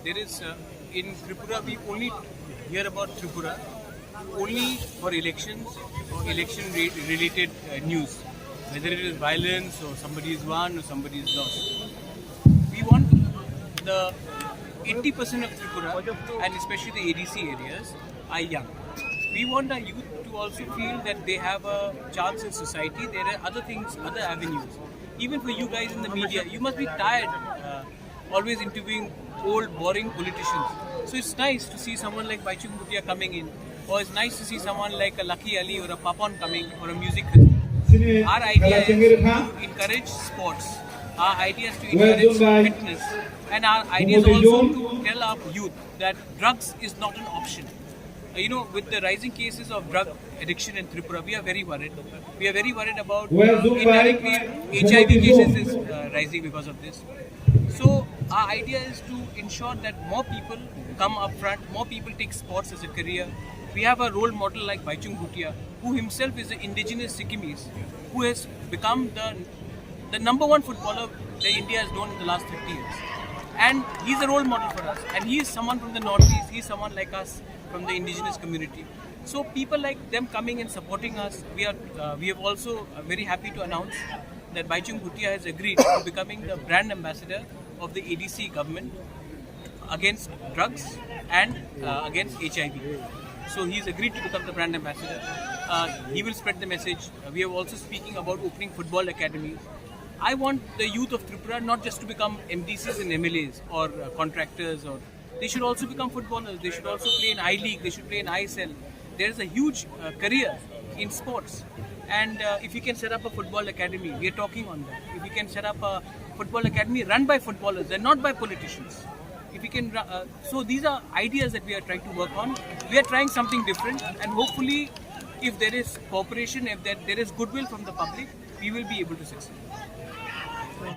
there is in Tripura we only hear about Tripura only for elections or election-related news, whether it is violence or somebody is won or somebody is lost. We want the 80% of Tripura and especially the ADC areas are young. We want our youth to also feel that they have a chance in society. There are other things, other avenues. Even for you guys in the media, you must be tired always interviewing old, boring politicians. So it's nice to see someone like Baichung Bhutia coming in, or it's nice to see someone like a Lucky Ali or a Papan coming, or a music festival. Our idea is to encourage sports. Our idea is to encourage fitness. And our idea is also to tell our youth that drugs is not an option. With the rising cases of drug addiction in Tripura, we are very worried. We are very worried about indirectly HIV cases is rising because of this. So our idea is to ensure that more people come up front, more people take sports as a career. We have a role model like Baichung Bhutia, who himself is an indigenous Sikkimese, who has become the number one footballer that India has known in the last 50 years. And he's a role model for us. And he is someone from the Northeast, he's someone like us from the indigenous community. So people like them coming and supporting us, we have also very happy to announce that Baichung Bhutia has agreed to becoming the brand ambassador of the ADC government against drugs and against HIV. So he's agreed to become the brand ambassador. He will spread the message. We are also speaking about opening football academies. I want the youth of Tripura not just to become MDCs and MLAs or contractors, or they should also become footballers. They should also play in I-League. They should play in ISL. There is a huge career in sports. And if you can set up a football academy, we are talking on that. If you can set up a football academy run by footballers and not by politicians. If we can, so these are ideas that we are trying to work on. We are trying something different, and hopefully, if there is cooperation, if there is goodwill from the public, we will be able to succeed.